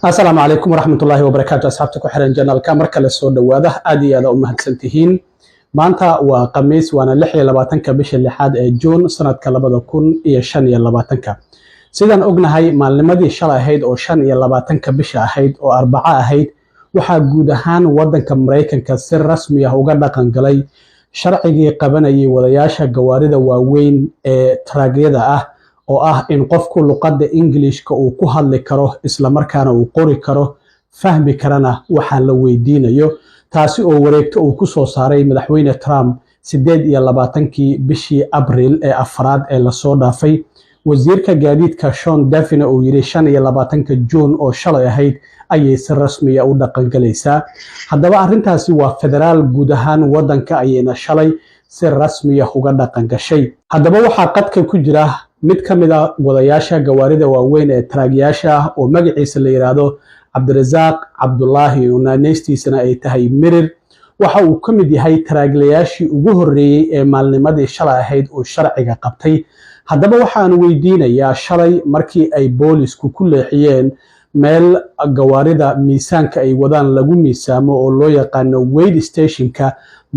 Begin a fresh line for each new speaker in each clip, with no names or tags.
السلام عليكم ورحمة الله وبركاته. أصحابتك وحرين جنال كامر كلا سود وواضح أدي هذا أمهات سنتهين مانتا وقميص وأنا لحية لباتنك بش اللي حاد جون سنة كلابا كون يشان يلباتنك سيدان أغنى هاي معلمدي شلا هيد أو شان يلباتنك بش هيد أو أربعة هيد وحا جودهان ودن كمريكن كسر رسمي هوغادا قنقلي شرعي قبني وضياشا قواردا ووين تراجيدا oo ah in qofku luqadda Englishka uu ku hadli karo isla markaana uu qori karo fahmi karana waxa la weydiinayo taasi oo wareegto uu ku soo saaray madaxweyne Trump 28kii bishii Abriil ee afraad ee la soo dhaafay wasiirka gaadiidka Sean Duffy oo yiri 25 June oo shalay ahayd ayay si rasmi ah u dhaqan galaysaa haddaba arrintaasi waa federaal guud ahaan wadanka ayayna shalay si rasmi ah uga dhaqan gashay haddaba waxa qadka ku jira mid ka mid ah wadayaasha gawaarida waaweyn ee taraagyaasha ah oo magaciisa la yiraahdo Cabdirasaaq Cabdullaahi oo naanaystiisana ay tahay Mirir waxa uu ka mid yahay taraaglayaashii ugu horeeyay ee maalnimadii shalay ahayd oo sharciga qabtay haddaba waxaan weydiinayaa shalay markii ay boolisku ku leexiyeen meel gawaarida miisaanka ay wadaan lagu miisaamo oo loo yaqaan weigh stationka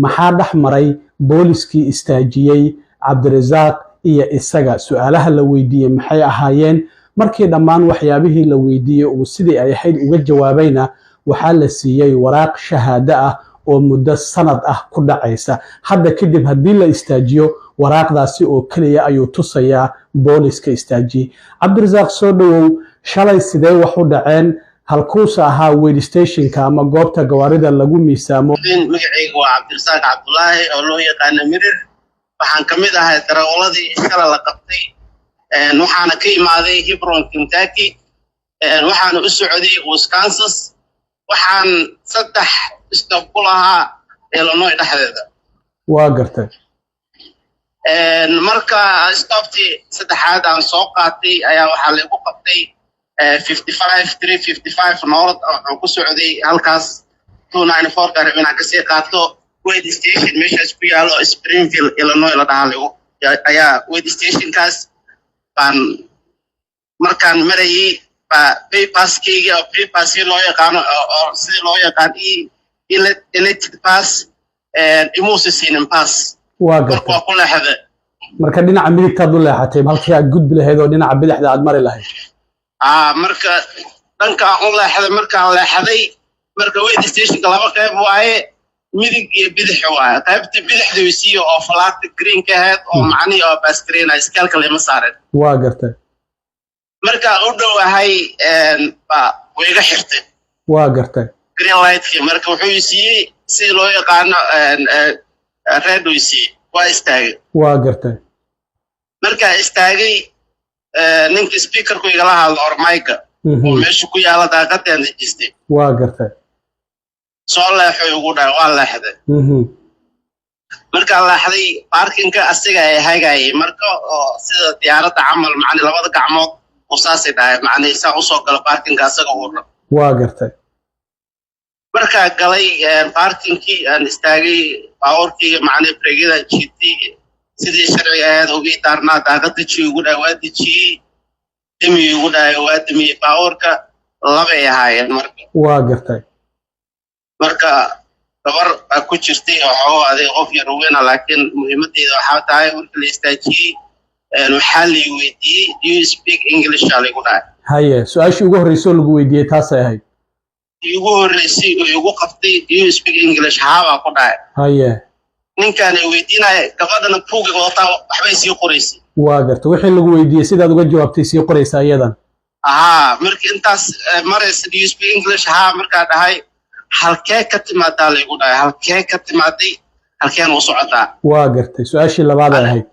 maxaa dhaxmaray booliskii istaajiyay Cabdirasaaq iyo isaga su'aalaha la weydiiyay maxay ahaayeen markii dhammaan waxyaabihii la weydiiyay oo sidii ay ahayd uga jawaabayna waxa la siiyay waraaq shahaado ah oo muddo sanad ah ku dhacaysa hadda kadib hadii la istaajiyo waraaqdaasi oo kaliya ayuu tusayaa booliska istaajiyay Cabdirasaaq soo dhawow shalay sidee wax u dhaceen halkuusa ahaa weigh stationka ama goobta gawaarida lagu miisaamo
magacaygu waa Cabdirasaaq Cabdullaahi oo loo yaqaan Mirir waxaan kamid ahay darawalladii shalay la qabtay waxaana ka imaaday Hebron Kentucky waxaana u socday Wisconsin waxaan saddex stop ku lahaa Illinois dhexdeeda
waa gartay
marka stoptii saddexaad aan soo qaatay ayaa waxaa lagu qabtay 355 North oo ku socday halkaas 294 garabina ka sii qaato weigh station meeshaas ku yaalo Springfield Illinois la dhahayo ayaa weigh stationkaas baan markaan marayay paypasskayga oo paypass loo yaqaano oo sidii loo yaqaan elected pass imuusisiinin pass
waa gartay
ku leexday
marka dhinaca midigtaad u leexatay halkii aad gudbi lahayd oo dhinaca bidixda aad mari lahayd
marka dhanka u leexday markaan leexday marka weigh stationka laba qayb waaye midig iyo bidix waaye qaybta bidixdu isiyo oo flat green ka ahayd oo macni oo baskreena iskalka lama saarin
waa gartay
marka u dhowahay way iga xirtay
waa gartay
green light marka wuxuu isiiyay si loo yaqaan red waa istaagay
waa gartay
marka istaagay ninka speakerku igala hadlo ormayga oo meesha ku yaala daaqadeena dejistay
waa gartay
soo leexay ugu dhaay waa leexday marka leexday parkinga asiga ay hagaayay marka oo sida diyaaradda camal macni labada gacmood oo saasay dhaay macni saa u soo galo parkinga asaga uu rab
waa gartay
marka galay parkingkii aan istaagay powerkii macni bregida jiti sidii sharci ahayd ugu daarnaa daaqada ji ugu dhaay waa dejiyay demi ugu dhaay waa demi powerka laba ay ahaayeen marka
waa gartay
marka gabar ku jirtay oo aday qof yar weyn laakiin muhiimadeedu waxa tahay marka la istaajiyay waxa la weydiiyay do you speak English aligu dhaay
haye su'aashii ugu horeysay lagu weydiiyay taas ay ahayd
ugu horeysay oo ugu qabtay do you speak English haaba ku dhaay
haye
ninkan ay weydiinay gabadhana buuga wata waxbay sii qoraysay
waa gartay wixii lagu weydiiyay sidaad uga jawaabtay sii qoraysaa iyadan
marka intaas mareys do you speak English ha marka dhahay halkee ka timaadaa lagu dhaay halkee ka timaaday halkeen u socotaa
waa gartay su'aashii labaad ay ahayd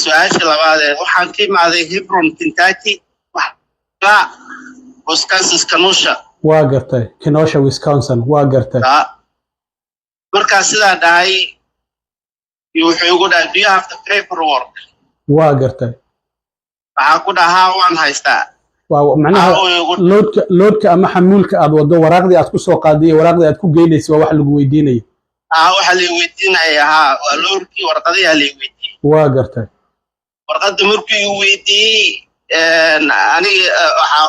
su'aashii labaad waxaan ka imaaday Hebron Kentucky Wisconsin Kenosha
waa gartay Kenosha Wisconsin waa gartay
marka sidaa dhahay wuxuu ugu dhaay do you have the paperwork
waa gartay
waxaa ku dhahaa waan haystaa
معناها لودك أما حمولك أدو ورقدي أتكو سوقادي ورقدي أتكو جينيس وواحد لجو يديني
واحد اللي يديني ولوركي ورقدي اللي يدي
واقرته
ورقد مركي يدي aniga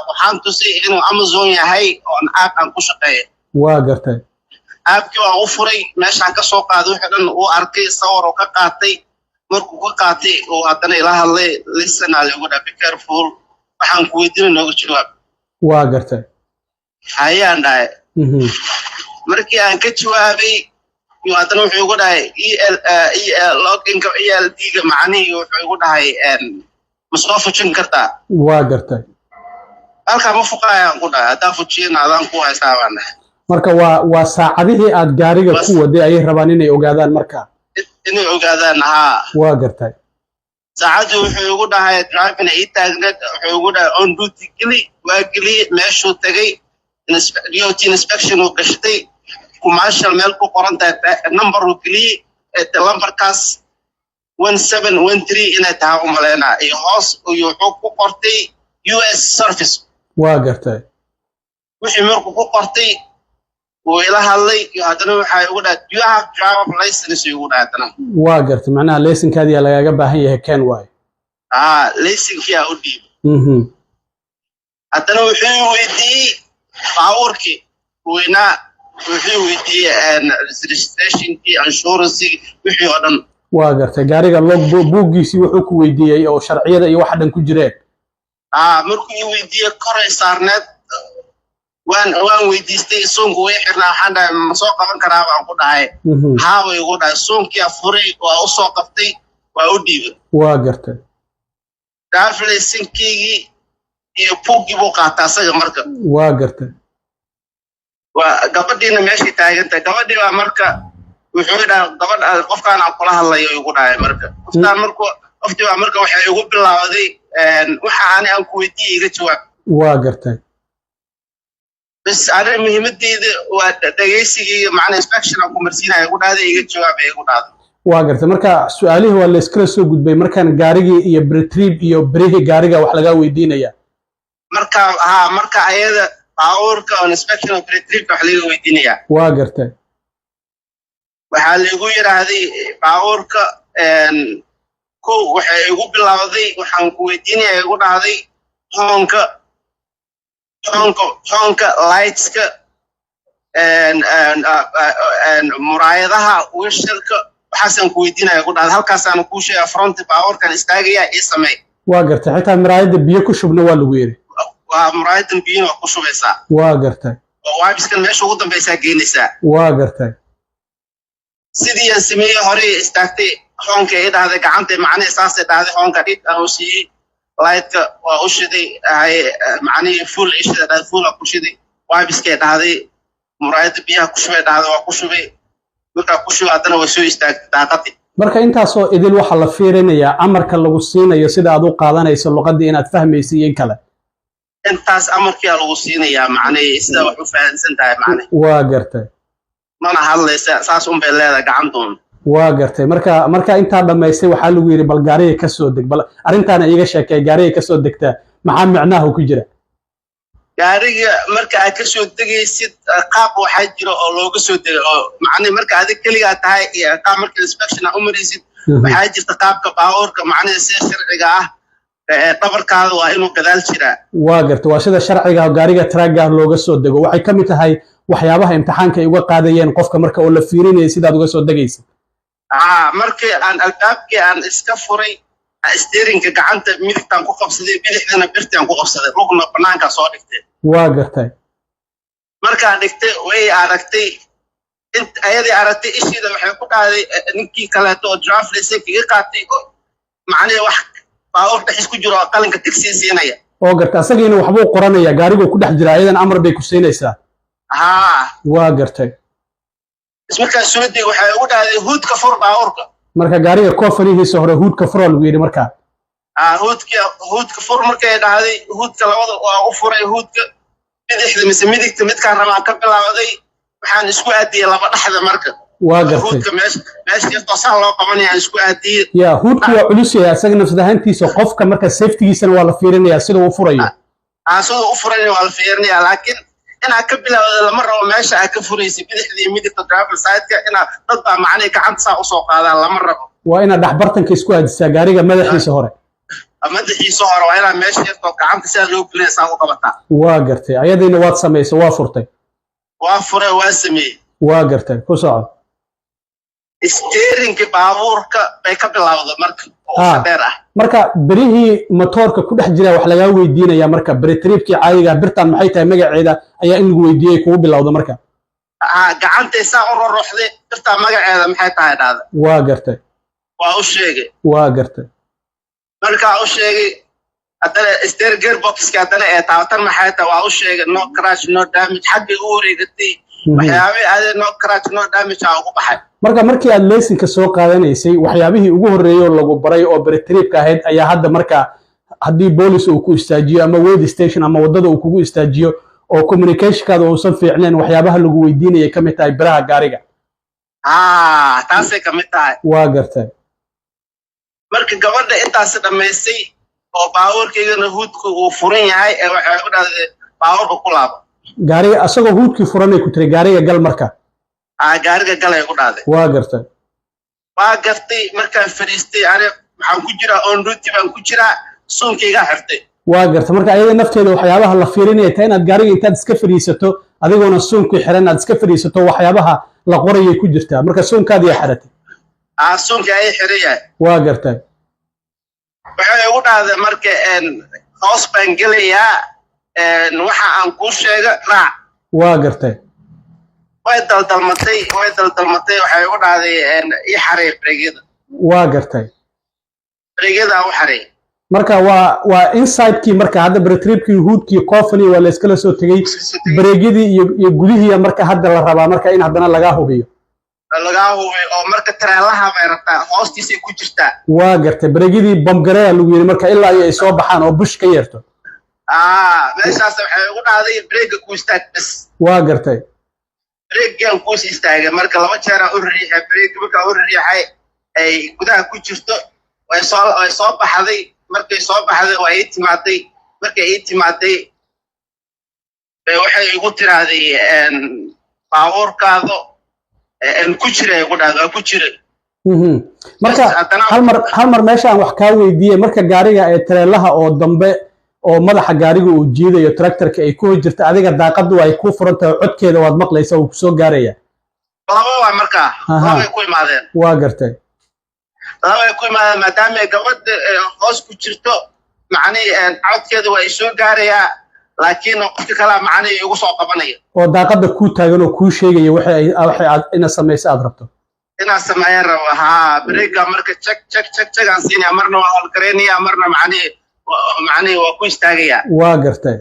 waxaan tusay inuu Amazon yahay oo app aan ku shaqeeyo
waa gartay
aabkii waa u furay meeshaan ka soo qaaday wixii dhan uu arkay sawir oo ka qaatay markuu ka qaatay oo haddana ila hadlay listen aligu dhahay be careful waxaan ku weydiin nooga jawaab
waa gartay
hayaan dhahay markii aan ka jawaabay iyo haddana wuxuu igu dhahay loginka ELD-ga macnihii wuxuu igu dhahay ma soo fujin kartaa
waa gartay
halkaa ma fuqaayaan ku dhahay haddaa fujiyana adaan ku haysaa baan dhahay
marka waa saacadihii aad gaariga ku waday ayay rabaan inay ogaadaan marka
inay ogaadaan haa
waa gartay
saacadii wuxuu igu dhahay driving ii taagneed wuxuu igu dhahay on duty geli waa geliyey meeshuu tagay DOT inspection uu gashtay commercial meel ku qoran tahay number uu geliyey lambarkaas 1713 inay tahay u maleynaa iyo hoos iyo wuxuu ku qortay US service
waa gartay
wixii markuu ku qortay wuu ila hadlay iyo haddana waxaa igu dhahay do you have driver license igu dhahay haddana
waa gartay macnaha laysankaadii lagaaga baahan yahay ken waay
laysankii aa u dhiib haddana wuxuu weydiiyey baabuurkii weynaa wuxuu weydiiyey registrationkii insuranceigii wixii oo dhan
waa gartay gaariga log buuggiisii wuxuu ku weydiiyey oo sharciyada iyo waxa dhan ku jireen
markuu ii weydiiyey koray saarneed waan weydiistay soonku way xirnaa waxaan dhahay ma soo qaban karaa baan ku dhahay haa way igu dhahay soonkia furay waa u soo qabtay waa u dhiibay
waa gartay
driverlaysankeygii iyo buuggii buu qaataa asaga marka
waa gartay
waa gabadhiina meeshii taagantay gabadhii baa marka wuxuu dhahay gabadha qofkaan aan kula hadlayo igu dhahay marka qoftii baa marka waxay igu bilaawday waxa aan ku weydiiyey iga jawaab
waa gartay
bas أنا مهمتي ودقيسي معنا inspection أو كمرسينا يقول هذا يجي جواب يقول هذا.
واقرت مركا سؤالي هو اللي سكرسو قد بي مركان قارجي يبرتريب يبريه قارجة وحلقة ويدينا يا.
مركا أيضا باوركا أو inspection أو بريتريب وحلقة ويدينا يا.
واقرت.
وحال يقول هذه باوركا كو وحيقول بالله وحنكو ويدينا يقول هذه honka lightska muraayadaha wiisharka waxaasan ku weydiinaya ku dhahda halkaasaan ku sheegay front powerkan istaagaya ii samee
waa gartay xitaa muraayada biyo ku shubna waa lagu yiri
waa muraayadan biyo ku shubaysaa
waa gartay
oo waabiskan meesha ugu dambaysaa geynaysaa
waa gartay
sidii aan sameeyay hore istaagtay honka ii dhahday gacanta macnaheed saasay dhahday honka dhig aan siiyey لايت وأشدي هاي معني فول إيش هذا فول أكشدي وابس كده هذا مرايد بيها كشوي هذا وكشوي مركا كشوي هذا وسوي استعقدي
marka intaasoo idil waxa la fiirinayaa amarka lagu siinayo sida aad u qaadanayso luqadii inaad fahmaysiin kale
intaas amarkii lagu siinayaa macnaheedu sida wax u fahansan tahay macnaheedu
waa gartay
mana hadlaysa saas un bay leedahay gacantoon
waa gartay marka inta dhameysay waxa lagu yiri bal gaariga ka soo deg bal arintaana iiga sheekay gaariga ka soo degta maxaa macnaha ku jira
gaariga marka aad ka soo degaysid qaab waxa jira oo looga soo dego oo macnaheedu marka aad kaliya tahay iyo qaab marka inspection u marisid waxa jirta qaabka baawarka macnaheedu si sharciga ah dhabarkaada waa inuu gadaal jira waa
gartay waa sida sharciga gaariga traga looga soo dego waxay ka mid tahay waxyaabaha imtixaanka ay uga qaadayeen qofka marka oo la fiirinayo sida aad uga soo degaysid
markii aan albaabkii aan iska furay steerinka gacanta midigtaan ku qabsaday bidixdana birtaan ku qabsaday lugna banaanka soo dhigtay
waa gartay
markaan dhigtay way aragtay ayadii aragtay ishiida waxay ku dhahday ninkii kaleeto oo draft laysanka iga qaatay macnaheedu wax baawur dhexis ku jiro qalinka tigsiinaya
oo gartay asagiina waxbuu qoranaya gaarigu ku dhex jira ayadan amar bay ku siinaysaa waa gartay
ismarkaa suuladii waxay ugu dhahday huudka fur baabuurka
marka gaariga koofanihiisa hore huudka fur lagu yiri markaa
huudka fur markay dhahday huudka labada waa u furay huudka bidixda mise midigta midkaan rabaan ka bilaabaday waxaan isku aadiyey laba dhaxda marka
waa gartay
huudka meesha toosan loo qabanaya aan isku aadiyey
ya huudku waa culus yahay asaga nafsadahantiisa qofka marka safetygiisana waa la fiirinayaa sida uu furayo
sida uu furayo waa la fiirinayaa laakiin أنا أكمل هذا مرة وماشي أكفر يسبيح لي ميدك تدرابل سايتك أنا تطبع معني كعند ساق وسوق هذا مرة
وأنا دحبرتن كيسكو هاد السجارية ماذا في سهرة
madaxiisa hore waa inaa meesha yartoo gacanta sida loo gelinaya saa u qabataa
waa gartay ayadiina waad samaysay waa furtay
waa furay waa sameeyey
waa gartay ku soco
steerinka baabuurka bay ka bilowday marka oo dheer ah
marka birihii motorka ku dhex jira wax laga weydiinaya marka biritriibkii caadiga birtan maxay tahay magaceeda ayaa in lagu weydiiyay kugu bilowday marka
gacanta saa u roroxday birta magaceeda maxay tahay dhaada
waa gartay
waa u sheegay
waa gartay
marka u sheegay hadana steering gearboxka hadana ee taawtan maxay tahay waa u sheegay no crash no damage xagga u wareegatay waxyaabay aad no crash no damage aa ugu baxay
marka markii aad leysinka soo qaadanaysay waxyaabihii ugu horeeyay oo lagu baray oo biritriibka ahayd ayaa hadda marka haddii boolis uu ku istaajiyo ama weyd station ama waddada uu kugu istaajiyo oo communicationkaada uusan fiicnayn waxyaabaha lagu weydiinayay ka mid tahay biraha gaariga
taasay ka mid tahay
waa gartay
marka gabadha intaasi dhammaystay oo baabuurkaygana huudka uu furan yahay ee waxay u dhahday baabuurka ku laabo
gaariga asagoo huudkii furanay ku tiri gaariga gal marka
gaariga galay ku dhahday
waa gartay
waa gartay markaan fadhiistay ani waxaan ku jiraa on duty baan ku jiraa suunkayga xirtay
waa gartay marka ayada nafteeda waxyaabaha la fiirinaya taa inaad gaariga intaad iska fadhiisato adigoona suunkii xiran aad iska fadhiisato waxyaabaha la qorayay ku jirtaa marka suunkaadii xiratay
suunkii ayay xiran yahay
waa gartay
waxay ugu dhahday marka hoos baan gelayaa waxa aan kuu sheega raac
waa gartay
way daldalmatay waxay ugu dhahday ii xarey breegyada
waa gartay
breegyada u xarey
marka waa insidekii marka hadda biritriibkii huudkii coofani waa la iskala soo tegey breegyadii iyo gudihii marka hadda la rabaa marka in haddana lagaa hubiyo
oo marka tareelaha bay rabtaa hoostiisay ku jirtaa
waa gartay breegyadii bamgareya lagu yiri marka ilaa ay soo baxaan oo bush ka yeerto
meeshaas waxay ugu dhahday breega ku istaag bas
waa gartay
breegaan kuus istaagay marka laba jeeraan u riixay breega markaa u riixay ay gudaha ku jirto way soo baxday markay soo baxday waa ii timaaday markay ii timaaday waxay igu tiraahday baabuurkaada ku jiray ugu dhahday ku jiray
marka hal mar meeshaan wax kaa weydiiyey marka gaariga ee tareelaha oo dambe oo madaxa gaariga uu jiidayo tractorka ay ku jirta adiga daaqadu ay ku furan tahay codkeeda waad maqlaysaa uu soo gaaraya
laba waa marka laba ku imaadeen
waa gartay
laba ku imaadeen maadaama ay gabadha hoos ku jirto macnii codkeeda waa soo gaaraya laakiin qofka kale macnii ugu soo qabanaya
oo daaqada ku taagan oo ku sheegaya waxay aad ina sameeyay aad rabto
ina sameeyay rabo breega marka check aan siinaya marna waa halgareynaya marna macnii waa ku istaagaya
waa gartay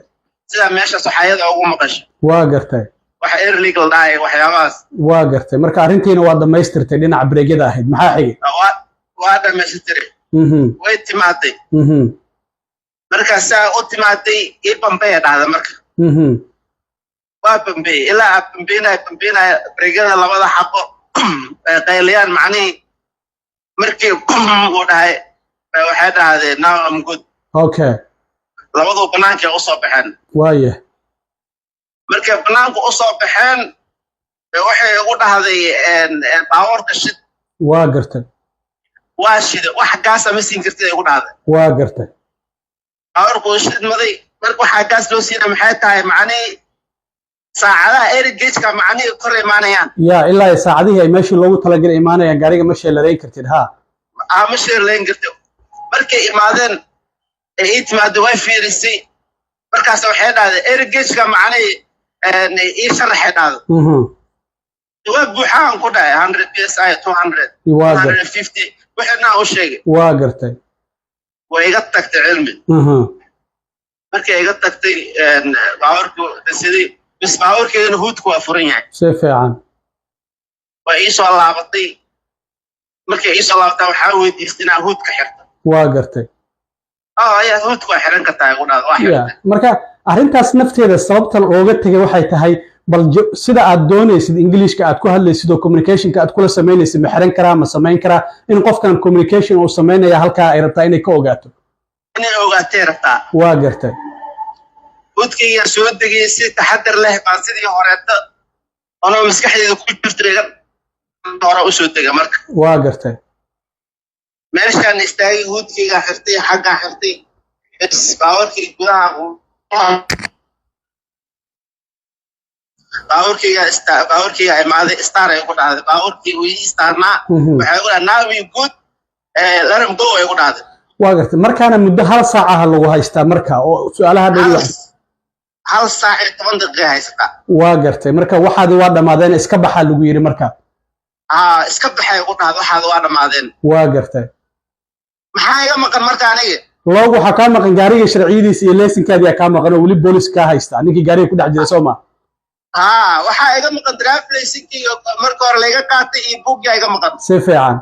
sida meeshaas waxayada ugu maqasho
waa gartay
waxa illegal dhaay waxyaabahaas
waa gartay marka arrintiina waa dhamaystirtay dhinaca breegyada ahayd maxaa xigay
waa dhamaystirtay way timaaday marka saa u timaaday ii bambay dhahda marka waa bambay ilaa bambay breegyada labada xabo qayliyaan macnii markii uu dhahay waxay dhahdeen now I'm good
okay
labadu banaanka u soo baxeen
waaye
markay banaanka u soo baxeen waxay ugu dhahday baabuurka shid
waa gartay
waa shida wax gaas ama siin kartay ugu dhahday
waa gartay
baabuurku shid maday marka waxa gaas loo siina maxay tahay macnii saacadaha air gauge-ka macnii kor imaanayaan
ilaa saacadihii ay meeshii loogu talagalay imaanayaan gaariga ma sheelareyn kartid
ma sheelareyn kartid markay imaadeen ii timaado way fiirisay markaas waxay dhahday air gauge-ka macnii ii sharaxay dhahdo waa buuxaan ku dhahay 100 psi 200 150 waxna u sheegay
waa gartay
way iga tagtay cilmi markay iga tagtay baabuurku sidii بس باور كده هود كوافرين يعني
سيف عن
وإيش الله عبطي مركي إيش الله عبطي وحاول يستنا هود كحرت
واقرتي
يا هود كحرن كتاع يقولنا واحد
مركا أرنتاس نفتي الصوت الأوجت تجي وحي تهاي بل سيدا عدوني سيد إنجليش كأتكو هل سيدو كوميونيكيشن كأتكو سميني سيد محرن كرا ما سمين كرا إن قف كان كوميونيكيشن أو سميني يا هلكا إيرتايني كوجاتو
إني أوجاتي رتا
واقرتي
ودكي يا سود دقي سي تحضر له باسدي هوريتا انا مسكحديدا ku jirtay hore u soo tagay marka
waa gartay
meeshaan istaagay hoodkayga xirtay xagga xirtay baawarkii gudaha baawarkayga imaaday star ay ku dhacday baawarkii uu istaarnaa waxay ku dhacday now we good let him go ay ku dhacday
waa gartay markaana muddo hal saac ah lagu haystaa marka oo su'aalaha dheeri
hal saac iyo 10 daqiiqo haystaa
waa gartay marka waxaadi waa dhamaadeen iska baxa lagu yiri marka
iska baxay ku dhacday waxaadi waa dhamaadeen
waa gartay
maxaa iga maqan marka aniga
loogu waxa ka maqan gaariga sharciyadiisa iyo leesinkaadi ka maqan oo wali booliis ka haysta ninkii gaariga ku dhex jiray Soomaa
waxa iga maqan draft laysinkii marka hore laga qaatay iyo buugga iga maqan
si fiican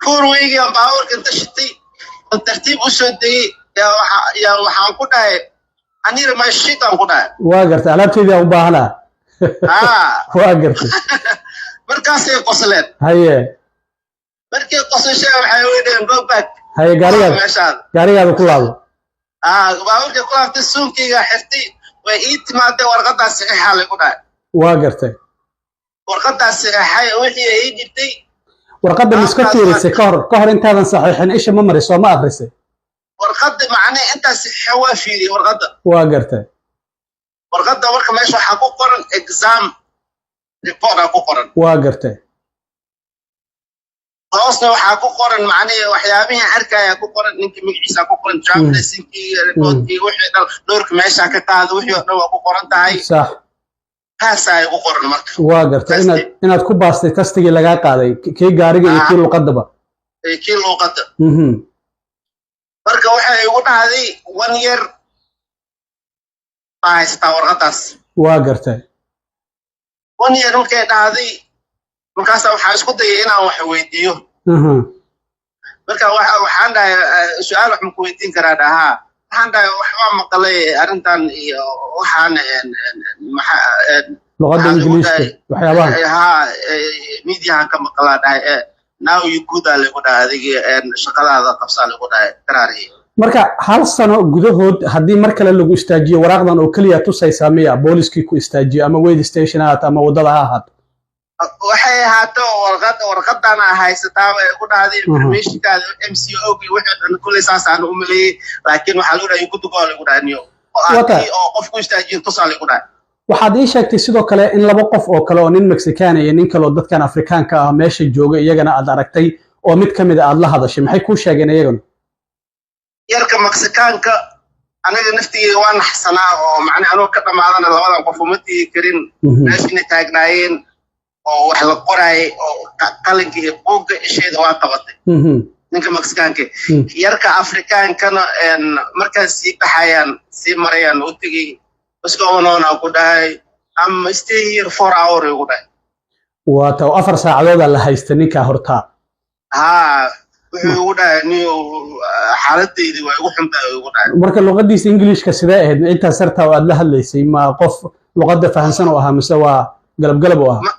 كورويجي باور كنت شتي الترتيب وشدي يا waxaan ku dhahay anira ma shiitan ku dhahay
waa gartay alaabteedii u baahna waa gartay
markaas ay qosleen
haye
markii qosashay waxay weydeen go back
haye gaarigaada ku laabo
baaburka ku laabtay suunkiga xirtay way ii timaadeen warqadaas saxiixa la ku dhahay
waa gartay
warqadaas saxiixay wixii ay dhigtay
warqadda iska fiirisay ka hor intaadan saxiixin isha ma mariso ma akhrisay
warqadda macna inta saxiixa waa fiiri warqadda
waa gartay
warqadda marka meesha waxa ku qoran exam report ku qoran
waa gartay
hoosna waxa ku qoran macna waxyaabaha arkaya ku qoran ninka magaciisa ku qoran championsiki reportkii wixii dhowrka meesha ka qaado wixii dhan waa ku qoran tahay
sax
kaasay ugu qoran marka
waa gartay inaad ku baastay tastigii laga qaaday kii gaariga iyo kii luqadaba
kii luqadda marka waxay ugu dhacday 1 year haysta warqadaas waa
gartay
1 year markay dhacday markaas waxa isku dayay inaan wax weydiiyo marka waxaan dhahay su'aal wax ma ku weydiin karaa dhaha waxaan dhahay waxba maqlay arintan iyo waxaan
luqadda ingiriiska waxyaabaha
media ka maqlaa dhahay now you good ale ku dhahay shaqadaada qabsan ku dhahay qaraari
marka hal sano gudahood hadii mar kale lagu istaajiyo waraaqdan oo kaliya tusaysaa miya booliskii ku istaajiyo ama weyd station ama wadada ha ahaato
waxay ahaato warqadana haysataa way ku dhacday informationkaada MCO gi wixii dhan kulay saasaan u maleeyay laakiin waxa loo dhahay gudu gool ugu dhaaniyo oo qof ku istaajiyo tusaale ugu dhaay
waxaad ii sheegtay sidoo kale in laba qof oo kale oo nin Mexican iyo nin kale oo dadkan Afrikaanka ah meesha jooga iyagana aad aragtay oo mid kamid ah aad la hadashay maxay ku sheegeen iyagana
yarka Mexicaanka aniga naftiga waan xasanaa oo macna anoo ka dhamaadana labadan qof uma tii karin meeshii taagnaayeen oo wax la qoray oo qalinkii buugga isheeda waa qabatay ninka Mexicaanka yarka Afrikaankana markaas si baxayaan si marayaan u tagay isku wanaana ku dhahay am stay here 4 hours ugu dhahay
waa taa 4 saacadood la haysta ninka horta
wuxuu ugu dhahay niyo xaaladdeedii way ugu xuntahay ugu dhahay
marka luqadiisa Ingiriiska sidee ahayd inta sarta oo aad la hadlaysay ma qof luqadda fahansan oo ahaa mise waa galab oo ahaa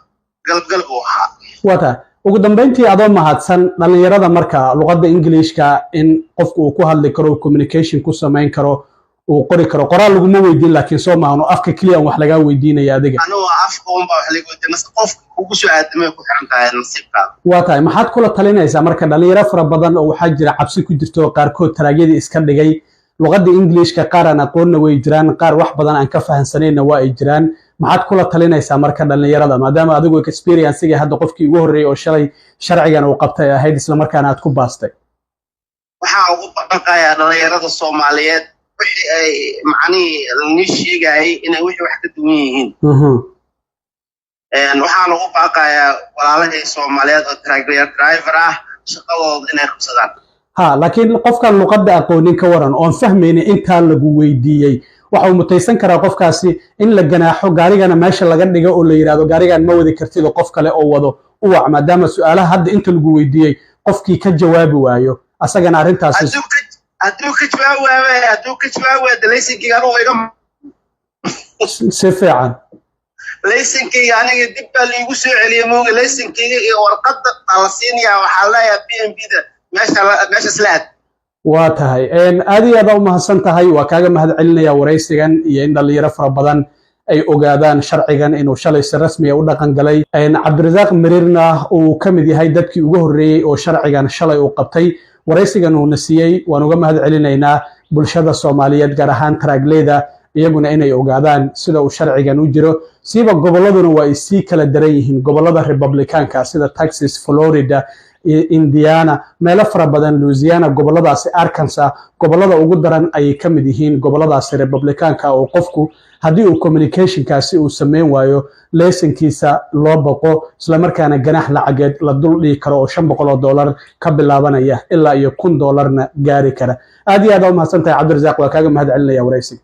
galab oo ahaa
waa taa ugu dambeyntii adoo mahadsan dhalinyarada marka luqadda Ingiriiska in qofku uu ku hadli karo communication ku sameyn karo uu qori karo qoraal lagu ma weydiin laakiin soo maahno afka kaliya wax laga weydiinaya adiga
anoo afka uun baa wax laga weydiinaa qof ugu soo aadamay ku xiran tahay nasiibkaada
waa tahay maxaad kula talinaysaa marka dhalinyaro fara badan oo waxa jira cabsi ku jirto qaarkood taraagiyada iska dhigay luqadda Ingiriiska qaar aan aqoonna way jiraan qaar wax badan aan ka fahansanayna waa ay jiraan maxaad kula talinaysaa marka dhalinyarada maadaama adigu experience-ga hadda qofkii ugu horeeyay oo shalay sharcigan uu qabtay ahayd isla markaana aad ku baastay
waxa ugu baqayaa dhalinyarada Soomaaliyeed wixii ay macni la sheegay inay wixii wax ka duwan yihiin waxaan ugu baqayaa walaalahay Soomaaliyeed oo driver ah shaqadooda inay qabsadaan
laakiin qofka luqadda aqoonin ka waran oo fahmayna inta lagu weydiiyay waxa uu mutaysan karaa qofkaasi in la ganaaxo gaarigana meesha laga dhigo oo la yiraahdo gaarigan ma wadi kartid qof kale oo wado u wac maadaama su'aalaha hadda inta lagu weydiiyay qofkii ka jawaabi waayo asagana arintaasi
hadduu ka jawaabo laysinkii anuu iga
si fiican
laysinkii aniga dib baa liigu soo celiyay mooga laysinkii iyo warqadda la siinayaa waxaa leeyahay PNB-da meesha slaad
waa tahay aad iyo aad u mahadsan tahay waa kaaga mahad celinaya waraysigan iyo in dhalinyaro fara badan ay ogaadaan sharcigan inuu shalay si rasmi ah u dhaqan galay. Cabdirasaaq Miriirna uu ka mid yahay dadkii ugu horreeyay oo sharcigan shalay uu qabtay. waraysigan uu na siiyey waan uga mahad celinaynaa bulshada Soomaaliyeed gaar ahaan taraagleeda iyaguna inay ogaadaan sida uu sharcigan u jiro. Siiba gobolladuna waa isii kala daran yihiin gobollada Republicaanka sida Texas, Florida, Indiana, meelo fara badan, Louisiana, gobolladaasi Arkansas, gobollada ugu daran ayay ka mid yihiin gobolladaasi Republicaanka oo qofku haddii uu communicationkaasi uu sameyn waayo leesankiisa loo baqo isla markaana ganax lacageed la dul dhigi karo oo $500 ka bilaabanaya ilaa iyo $1,000 gaari kara. aad iyo aad u mahadsantahay Cabdirasaaq, waa kaaga mahad celinaya waraysiga.